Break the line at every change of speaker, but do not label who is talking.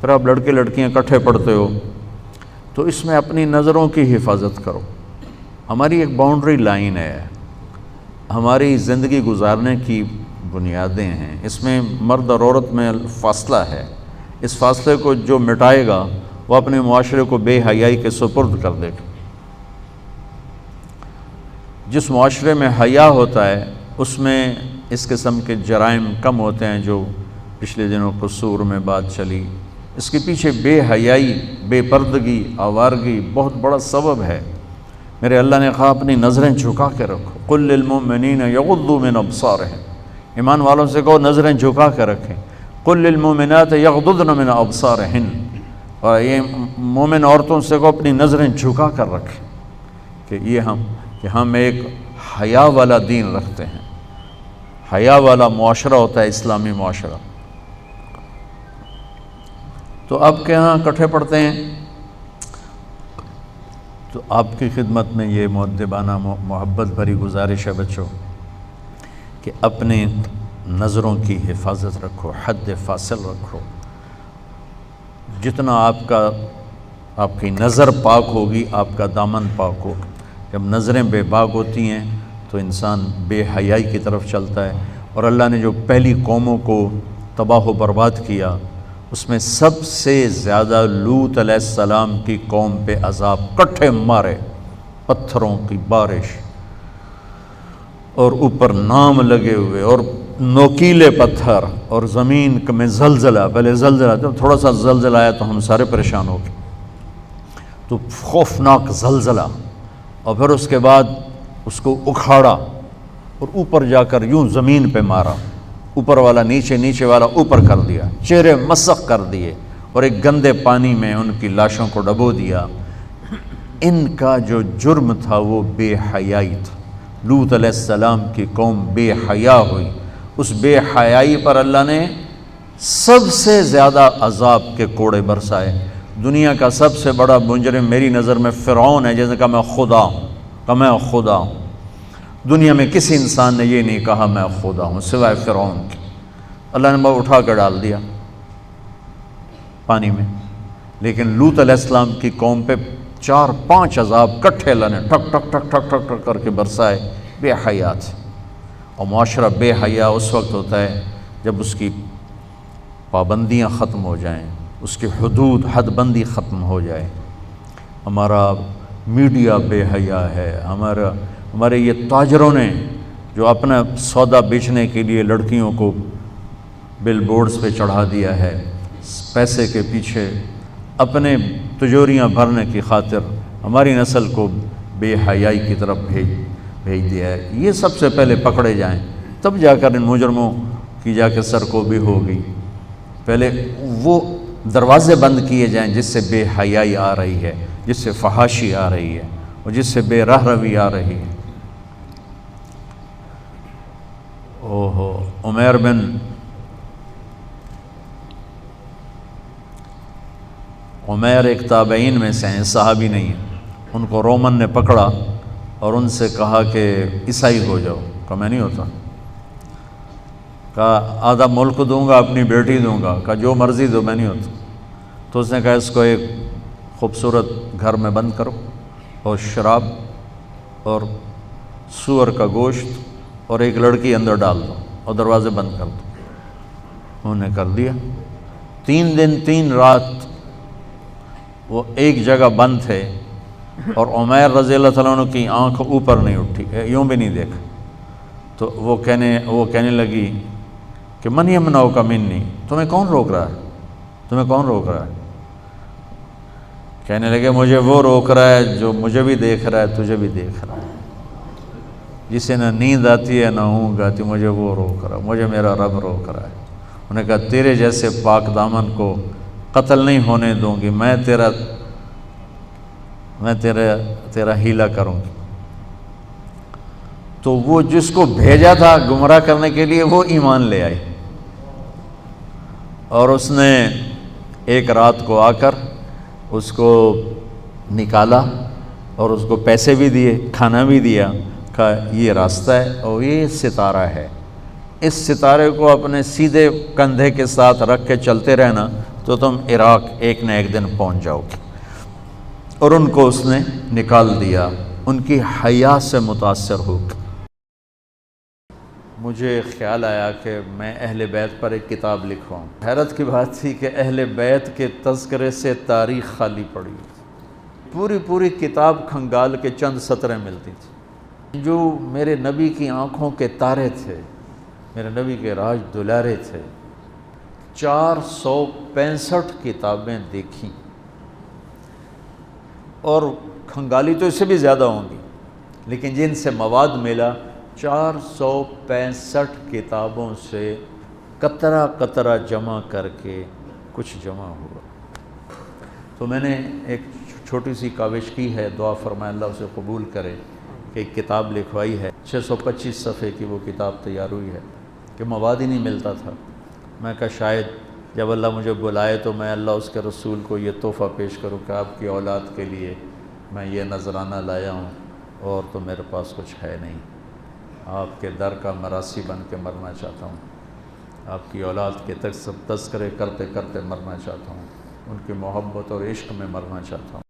پھر آپ لڑکے لڑکیاں اکٹھے پڑھتے ہو، تو اس میں اپنی نظروں کی حفاظت کرو۔ ہماری ایک باؤنڈری لائن ہے، ہماری زندگی گزارنے کی بنیادیں ہیں، اس میں مرد اور عورت میں فاصلہ ہے۔ اس فاصلے کو جو مٹائے گا وہ اپنے معاشرے کو بے حیائی کے سپرد کر دے گا۔ جس معاشرے میں حیا ہوتا ہے اس میں اس قسم کے جرائم کم ہوتے ہیں، جو پچھلے دنوں قصور میں بات چلی۔ اس کے پیچھے بے حیائی، بے پردگی، آوارگی بہت بڑا سبب ہے۔ میرے اللہ نے کہا اپنی نظریں جھکا کے رکھو، قل للمؤمنین یغضوا من ابصارہم، ایمان والوں سے کہو نظریں جھکا کے رکھیں۔ قل للمؤمنات یغضضن من ابصارہن، اور یہ مومن عورتوں سے کہو اپنی نظریں جھکا کر رکھیں، کہ ہم ایک حیا والا دین رکھتے ہیں، حیا والا معاشرہ ہوتا ہے اسلامی معاشرہ۔ تو آپ کے ہاں اکٹھے پڑھتے ہیں، تو آپ کی خدمت میں یہ مؤدبانہ محبت بھری گزارش ہے بچوں کہ اپنے نظروں کی حفاظت رکھو، حد فاصل رکھو۔ جتنا آپ کی نظر پاک ہوگی آپ کا دامن پاک ہوگا۔ جب نظریں بے باک ہوتی ہیں تو انسان بے حیائی کی طرف چلتا ہے، اور اللہ نے جو پہلی قوموں کو تباہ و برباد کیا اس میں سب سے زیادہ لوط علیہ السلام کی قوم پہ عذاب کٹھے مارے، پتھروں کی بارش، اور اوپر نام لگے ہوئے، اور نوکیلے پتھر، اور زمین میں زلزلہ۔ پہلے زلزلہ، جب تھوڑا سا زلزلہ آیا تو ہم سارے پریشان ہو گئے، تو خوفناک زلزلہ، اور پھر اس کے بعد اس کو اکھاڑا اور اوپر جا کر یوں زمین پہ مارا، اوپر والا نیچے، نیچے والا اوپر کر دیا، چہرے مسخ کر دیے، اور ایک گندے پانی میں ان کی لاشوں کو ڈبو دیا۔ ان کا جو جرم تھا وہ بے حیائی تھا۔ لوط علیہ السلام کی قوم بے حیا ہوئی، اس بے حیائی پر اللہ نے سب سے زیادہ عذاب کے کوڑے برسائے۔ دنیا کا سب سے بڑا مجرم میری نظر میں فرعون ہے، جیسے کہ میں خدا ہوں، میں خدا ہوں۔ دنیا میں کسی انسان نے یہ نہیں کہا میں خدا ہوں سوائے فرعون کے۔ اللہ نے وہ اٹھا کر ڈال دیا پانی میں، لیکن لوط علیہ السلام کی قوم پہ 4-5 عذاب کٹھے اللہ نے ٹھک ٹھک ٹھک ٹھک ٹھک ٹھک کر کے برسائے، بے حیا تھے۔ اور معاشرہ بے حیا اس وقت ہوتا ہے جب اس کی پابندیاں ختم ہو جائیں، اس کی حدود حد بندی ختم ہو جائے۔ ہمارا میڈیا بے حیا ہے، ہمارے یہ تاجروں نے جو اپنا سودا بیچنے کے لیے لڑکیوں کو بل بورڈز پہ چڑھا دیا ہے، پیسے کے پیچھے اپنے تجوریاں بھرنے کی خاطر ہماری نسل کو بے حیائی کی طرف بھیج دیا ہے۔ یہ سب سے پہلے پکڑے جائیں، تب جا کر ان مجرموں کی جا کے سرکوبی ہوگی۔ پہلے وہ دروازے بند کیے جائیں جس سے بے حیائی آ رہی ہے، جس سے فحاشی آ رہی ہے، اور جس سے بے راہ روی آ رہی ہے۔ عمیر ایک تابعین میں سے ہیں، صحابی نہیں ہیں۔ ان کو رومن نے پکڑا اور ان سے کہا کہ عیسائی ہو جاؤ۔ کہا میں نہیں ہوتا۔ کہا آدھا ملک دوں گا، اپنی بیٹی دوں گا۔ کہا جو مرضی دو، میں نہیں ہوتا۔ تو اس نے کہا اس کو ایک خوبصورت گھر میں بند کرو، اور شراب اور سور کا گوشت اور ایک لڑکی اندر ڈال دو اور دروازے بند کر دو۔ انہوں نے کر دیا۔ 3 دن 3 رات وہ ایک جگہ بند تھے، اور عمیر رضی اللہ تعالیٰ عنہ کی آنکھ اوپر نہیں اٹھی، یوں بھی نہیں دیکھا۔ تو وہ کہنے لگی کہ من یمنعک منی، تمہیں کون روک رہا ہے، تمہیں کون روک رہا ہے؟ کہنے لگے مجھے وہ روک رہا ہے جو مجھے بھی دیکھ رہا ہے، تجھے بھی دیکھ رہا ہے، جسے نہ نیند آتی ہے نہ اونگ آتی، مجھے وہ روک رہا ہے، مجھے میرا رب روک رہا ہے۔ انہوں نے کہا تیرے جیسے پاک دامن کو قتل نہیں ہونے دوں گی، میں تیرا ہیلا کروں گی۔ تو وہ جس کو بھیجا تھا گمراہ کرنے کے لیے وہ ایمان لے آئی، اور اس نے ایک رات کو آ کر اس کو نکالا اور اس کو پیسے بھی دیے، کھانا بھی دیا، کہا یہ راستہ ہے اور یہ ستارہ ہے، اس ستارے کو اپنے سیدھے کندھے کے ساتھ رکھ کے چلتے رہنا، تو تم عراق ایک نہ ایک دن پہنچ جاؤ گے۔ اور ان کو اس نے نکال دیا، ان کی حیا سے متاثر ہو کے مجھے خیال آیا کہ میں اہل بیت پر ایک کتاب لکھواؤں۔ حیرت کی بات تھی کہ اہل بیت کے تذکرے سے تاریخ خالی پڑی، پوری کتاب کھنگال کے چند سطریں ملتی تھیں۔ جو میرے نبی کی آنکھوں کے تارے تھے، میرے نبی کے راج دلارے تھے، 465 کتابیں دیکھیں، اور کھنگالی تو اس سے بھی زیادہ ہوں گی، لیکن جن سے مواد ملا 465 کتابوں سے قطرہ قطرہ جمع کر کے کچھ جمع ہوا۔ تو میں نے ایک چھوٹی سی کاوش کی ہے، دعا فرمائے اللہ اسے قبول کرے، کہ ایک کتاب لکھوائی ہے، 625 صفحے کی وہ کتاب تیار ہوئی ہے، کہ مواد ہی نہیں ملتا تھا۔ میں کہا شاید جب اللہ مجھے بلائے تو میں اللہ اس کے رسول کو یہ تحفہ پیش کروں کہ آپ کی اولاد کے لیے میں یہ نذرانہ لایا ہوں، اور تو میرے پاس کچھ ہے نہیں، آپ کے در کا مراسی بن کے مرنا چاہتا ہوں، آپ کی اولاد کے تذکرے کرتے کرتے مرنا چاہتا ہوں، ان کی محبت اور عشق میں مرنا چاہتا ہوں۔